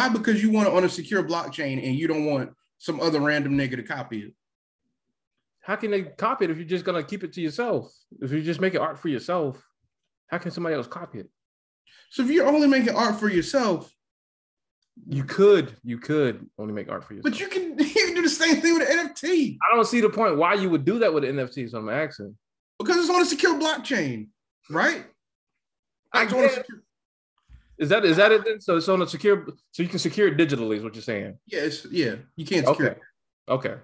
Because you want it on a secure blockchain and you don't want some other random nigga to copy it. How can they copy it if you're just going to keep it to yourself? If you just make it art for yourself, how can somebody else copy it? So if you're only making art for yourself, you could only make art for yourself. But you can do the same thing with an NFT. I don't see the point why you would do that with an NFT, so I'm asking. Because it's on a secure blockchain, right? Is that it then? So it's on a secure, so you can secure it digitally is what you're saying? Yeah, you can't secure it. Okay.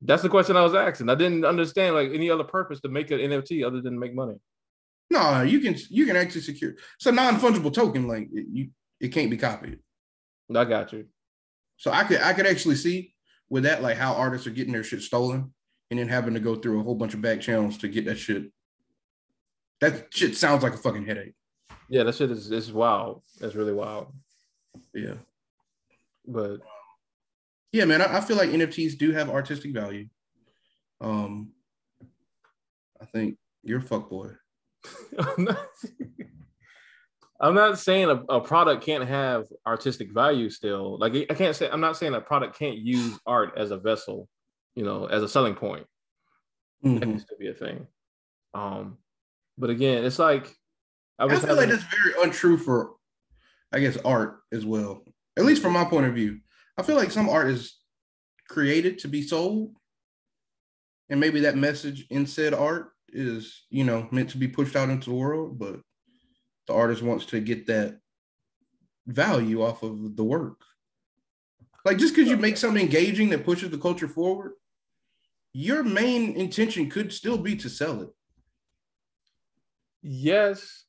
That's the question I was asking. I didn't understand like any other purpose to make an NFT other than make money. No, you can actually secure. It's a non-fungible token. Like it can't be copied. I got you. So I could actually see with that, like how artists are getting their shit stolen and then having to go through a whole bunch of back channels to get that shit. That shit sounds like a fucking headache. Yeah, that shit is wild. That's really wild. Yeah. But yeah, man, I feel like NFTs do have artistic value. I think you're a fuckboy. I'm not saying a product can't have artistic value still. Like I'm not saying a product can't use art as a vessel, as a selling point. Mm-hmm. That can still be a thing. But again, it's like I feel like that's very untrue for, I guess, art as well. At least from my point of view. I feel like some art is created to be sold. And maybe that message in said art is, meant to be pushed out into the world, but the artist wants to get that value off of the work. Like just because you make something engaging that pushes the culture forward, your main intention could still be to sell it. Yes.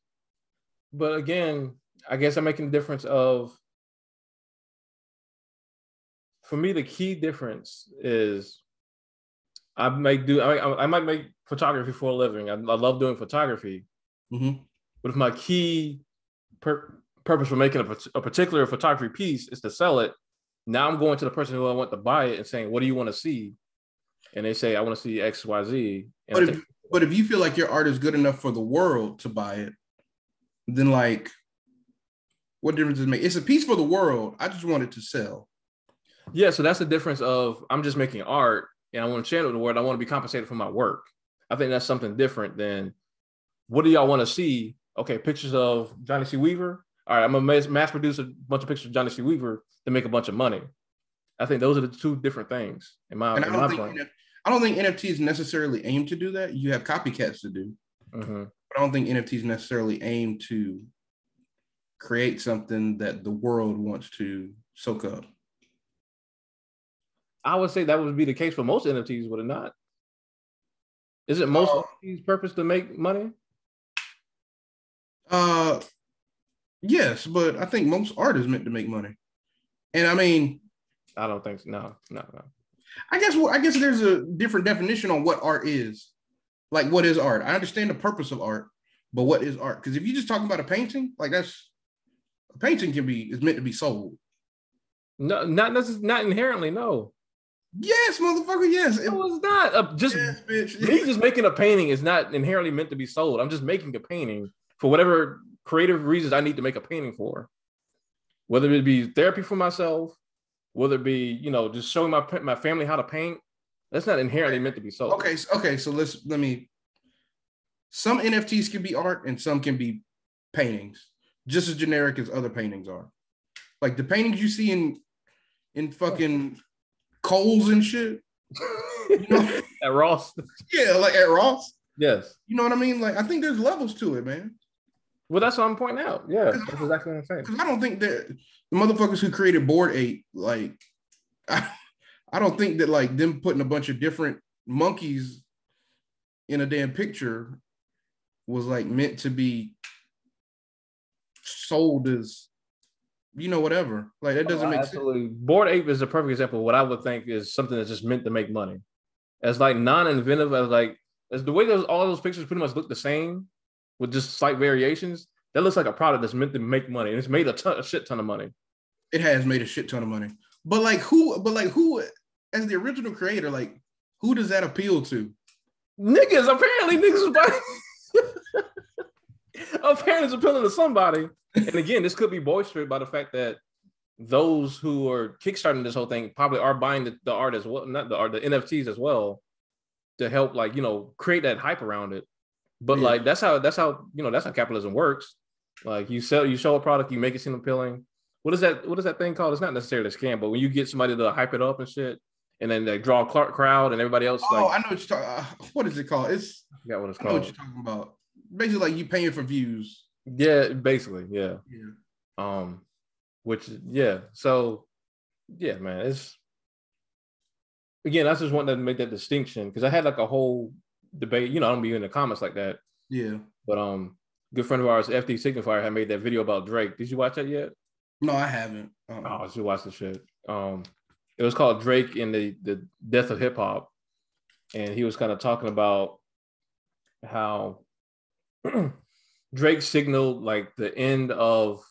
But again, I guess I'm making the difference of, for me, the key difference is I might make photography for a living. I love doing photography. Mm-hmm. But if my key purpose for making a particular photography piece is to sell it, now I'm going to the person who I want to buy it and saying, what do you want to see? And they say, I want to see X, Y, Z. But if you feel like your art is good enough for the world to buy it, then like What difference does it make? It's a piece for the world. I just want it to sell. Yeah, so that's the difference of I'm just making art and I want to share it with the world. I want to be compensated for my work. I think that's something different than what do y'all want to see? Okay, pictures of Johnny C. Weaver. All right, I'm gonna mass produce a bunch of pictures of Johnny C. Weaver to make a bunch of money. I think those are the two different things in my brain. I don't think NFTs necessarily aim to do that. You have copycats to do, but I don't think NFTs necessarily aim to create something that the world wants to soak up. I would say that would be the case for most NFTs, would it not? Is it most NFTs' purpose to make money? Yes, but I think most art is meant to make money. And I mean, I don't think so. No. I guess there's a different definition on what art is. Like, what is art? I understand the purpose of art, but what is art? Because if you just talking about a painting, like a painting is meant to be sold. No, not inherently, no. Yes, motherfucker, yes. No, it's not. Me just making a painting is not inherently meant to be sold. I'm just making a painting for whatever creative reasons I need to make a painting for. Whether it be therapy for myself, whether it be, just showing my family how to paint, that's not inherently meant to be sold. Okay. So some NFTs can be art and some can be paintings, just as generic as other paintings are. Like the paintings you see in fucking Kohl's and shit. At Ross. Yeah, like at Ross. Yes. You know what I mean? Like, I think there's levels to it, man. Well, that's what I'm pointing out. Yeah, that's exactly what I'm saying. Because I don't think that the motherfuckers who created Bored Ape, like, I don't think that like them putting a bunch of different monkeys in a damn picture was like meant to be sold as, whatever. Like that doesn't make sense. Bored Ape is a perfect example of what I would think is something that's just meant to make money. As like non-inventive as the way all those pictures pretty much look the same with just slight variations. That looks like a product that's meant to make money, and it's made a shit ton of money. It has made a shit ton of money. But who as the original creator, like who does that appeal to? Niggas, apparently niggas apparently it's appealing to somebody. And again, this could be bolstered by the fact that those who are kickstarting this whole thing probably are buying the art as well, not the art, the NFTs as well, to help create that hype around it. But like that's how capitalism works. Like you show a product, you make it seem appealing. What is that thing called? It's not necessarily a scam, but when you get somebody to hype it up and shit, and then they draw a crowd and everybody else. Oh, I know what you're talking. What is it called? I know what you're talking about. Basically, like you paying for views. Yeah, basically, yeah. So yeah, man, it's again, I just wanted to make that distinction because I had like a whole debate. I don't be in the comments like that. Yeah. But good friend of ours, FD Signifier, had made that video about Drake. Did you watch that yet? No, I haven't. I should watch the shit. It was called Drake and the Death of Hip Hop, and he was kind of talking about how Drake signaled like the end of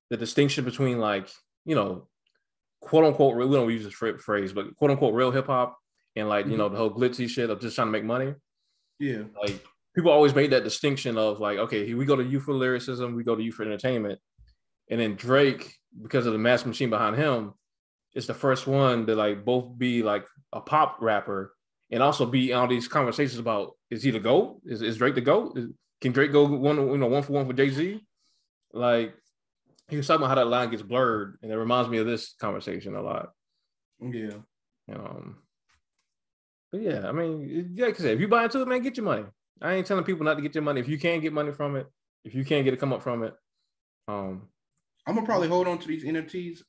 the distinction between quote unquote, we don't use this phrase, but quote unquote real hip hop and the whole glitzy shit of just trying to make money. Yeah. Like people always made that distinction of like, okay, here we go to you for lyricism, we go to you for entertainment. And then Drake, because of the mass machine behind him, is the first one to both be like a pop rapper and also be all these conversations about, is he the GOAT? Is Drake the GOAT? Can Drake go one for one for Jay-Z? Like he was talking about how that line gets blurred, and it reminds me of this conversation a lot. Yeah. But yeah, I mean, like I said, if you buy into it, man, get your money. I ain't telling people not to get your money. If you can't get money from it, if you can't get a come up from it, I'm gonna probably hold on to these NFTs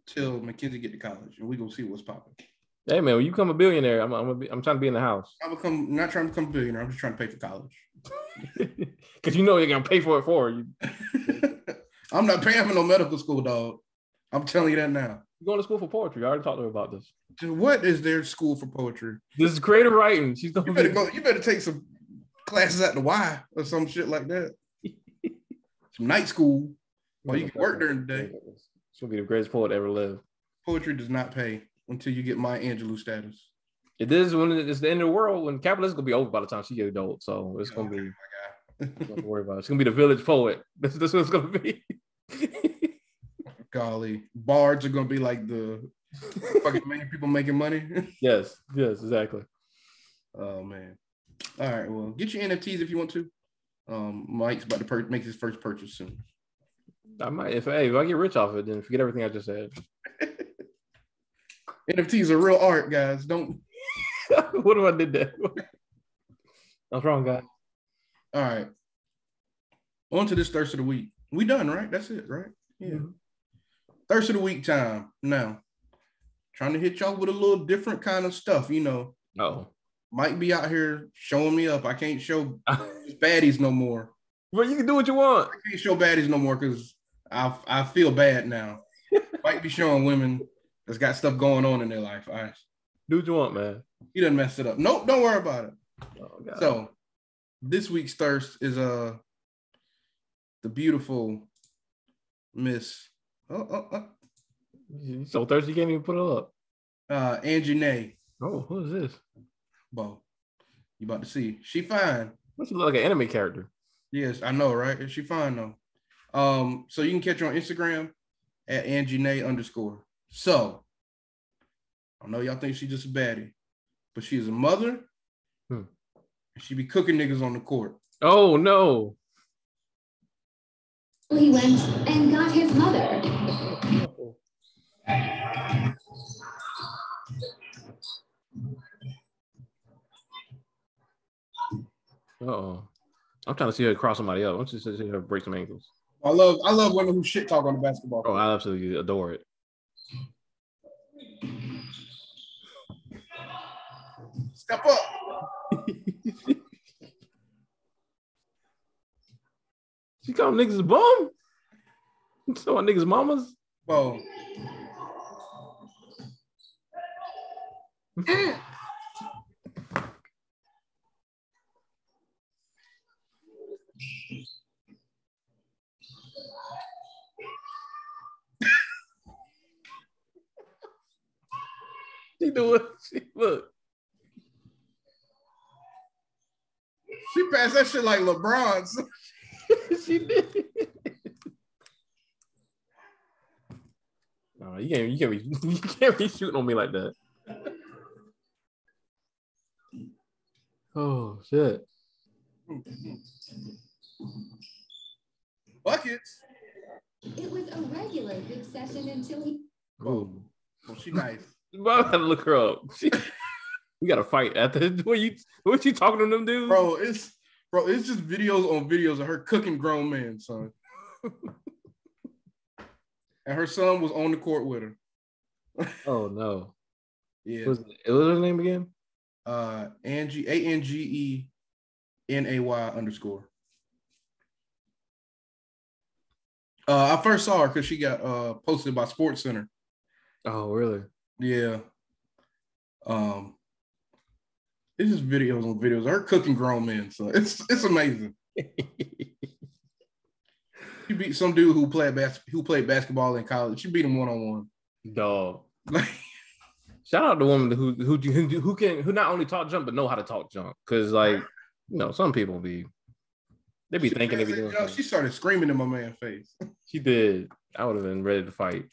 till Mackenzie get to college, and we gonna see what's popping. Hey man, when you become a billionaire, I'm trying to be in the house. Not trying to become a billionaire. I'm just trying to pay for college. Because they're gonna pay for it for you. I'm not paying for no medical school, dog. I'm telling you that now. You're going to school for poetry. I already talked to her about this. What is their school for poetry? This is creative writing. She's going You better take some classes at the Y or some shit like that. Some night school. While you can work during the day. She's gonna be the greatest poet ever lived. Poetry does not pay until you get Maya Angelou status. It is when it's the end of the world, when capitalism is gonna be over by the time she gets adult. So it's gonna be. Don't worry about it. It's gonna be the village poet. This is what it's gonna be. Golly, bards are gonna be like the fucking many people making money. Yes, exactly. Oh man. All right, well, get your NFTs if you want to. Mike's about to make his first purchase soon. I might, if I get rich off it, then forget everything I just said. NFTs are real art, guys. Don't. What if I did that? What's wrong, guys? All right. On to this thirst of the week. We done, right? That's it, right? Yeah. Mm-hmm. Thirst of the week time. Now, trying to hit y'all with a little different kind of stuff, you know. Oh. Might be out here showing me up. I can't show baddies no more. But you can do what you want. I can't show baddies no more because I feel bad now. Might be showing women that's got stuff going on in their life. All right. Do what you want, man. You done messed it up. Nope, don't worry about it. Oh, God. So this week's thirst is the beautiful Miss. So thirsty you can't even put it up. Angie Nay. Oh, who is this? Bo, you about to see. She fine. She look like an anime character. Yes, I know, right? She fine though. So you can catch her on Instagram at Angie Nay _. So I know y'all think she's just a baddie, but she is a mother. And she be cooking niggas on the court. Oh no. He went and got his mother. Uh-oh. I'm trying to see her cross somebody up. I'm just see her break some ankles. I love women who shit talk on the basketball court. Oh, I absolutely adore it. Step up. She called niggas a bum? So niggas mamas? Whoa. She doing look. She passed that shit like LeBron's. She did. No, you can't be shooting on me like that. Oh shit. Buckets. It was a regular good session until he. Oh, well, she nice. I gotta look her up. We gotta fight after. What you talking to them dudes? Bro, it's just videos on videos of her cooking grown men, son. And her son was on the court with her. Oh no. Yeah. What was her name again? Angie, ANGENAY _. I first saw her because she got posted by Sports Center. Oh, really? Yeah. It's just videos on videos of her cooking grown men, so it's amazing. She beat some dude who played basketball in college. She beat him 1-on-1. Dog. Shout out to women who not only talk junk but know how to talk junk. Because some people they be thinking they be doing something. She started screaming in my man's face. She did. I would have been ready to fight.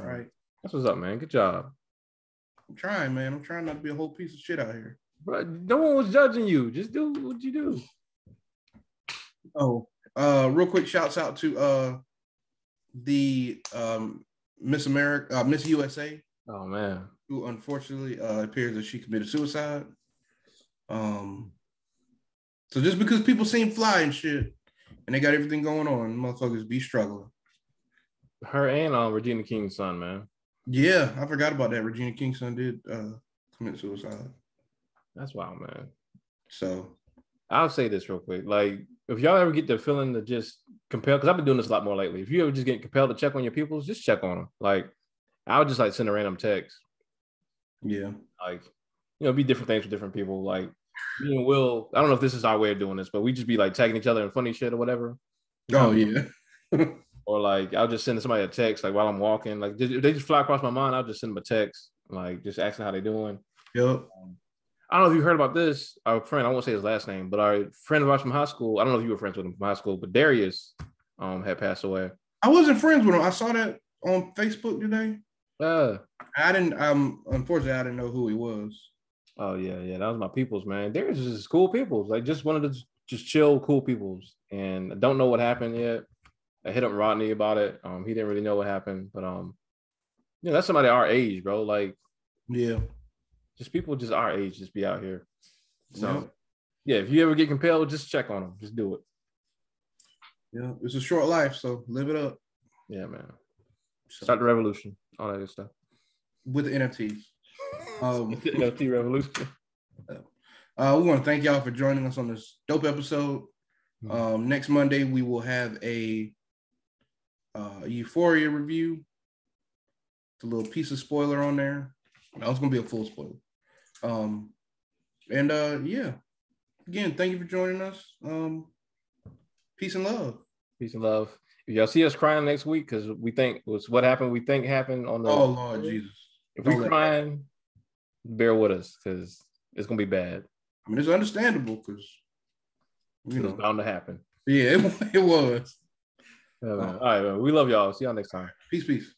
All right. That's what's up, man. Good job. I'm trying, man. I'm trying not to be a whole piece of shit out here. But no one was judging you. Just do what you do. Oh, real quick shouts out to the Miss America, Miss USA. Oh man. Who unfortunately appears that she committed suicide. So just because people seem fly and shit and they got everything going on, motherfuckers be struggling. Her and Regina King's son, man. Yeah, I forgot about that. Regina King's son did commit suicide. That's wild, man. So I'll say this real quick. Like, if y'all ever get the feeling to just compel, because I've been doing this a lot more lately. If you ever just get compelled to check on your peoples, just check on them. Like, I would just send a random text. Yeah. Be different things for different people. Like, me and Will, I don't know if this is our way of doing this, but we just be tagging each other in funny shit or whatever. Oh, yeah. Or I'll just send somebody a text while I'm walking. If they just fly across my mind, I'll just send them a text, just asking how they doing. Yep. I don't know if you heard about this. Our friend, I won't say his last name, but our friend of ours from high school, I don't know if you were friends with him from high school, but Darius had passed away. I wasn't friends with him. I saw that on Facebook today. I didn't. Unfortunately, I didn't know who he was. Oh yeah, that was my peoples, man. They're just cool peoples, like just one of the just chill, cool peoples. And I don't know what happened yet. I hit up Rodney about it. He didn't really know what happened, but that's somebody our age, bro. Like, yeah, just people just our age, just be out here. So, yeah, if you ever get compelled, just check on them. Just do it. Yeah, it's a short life, so live it up. Yeah, man. Start the revolution, all that good stuff. With the NFTs. The NFT revolution. We want to thank y'all for joining us on this dope episode. Next Monday, we will have a Euphoria review. It's a little piece of spoiler on there. No, it's going to be a full spoiler. Again, thank you for joining us. Peace and love. Peace and love. If y'all see us crying next week, because we think was what happened, we think happened on the. Oh Lord Jesus! If we're crying, bear with us because it's gonna be bad. I mean, it's understandable because it's bound to happen. Yeah, it was. All right, man. We love y'all. See y'all next time. Peace.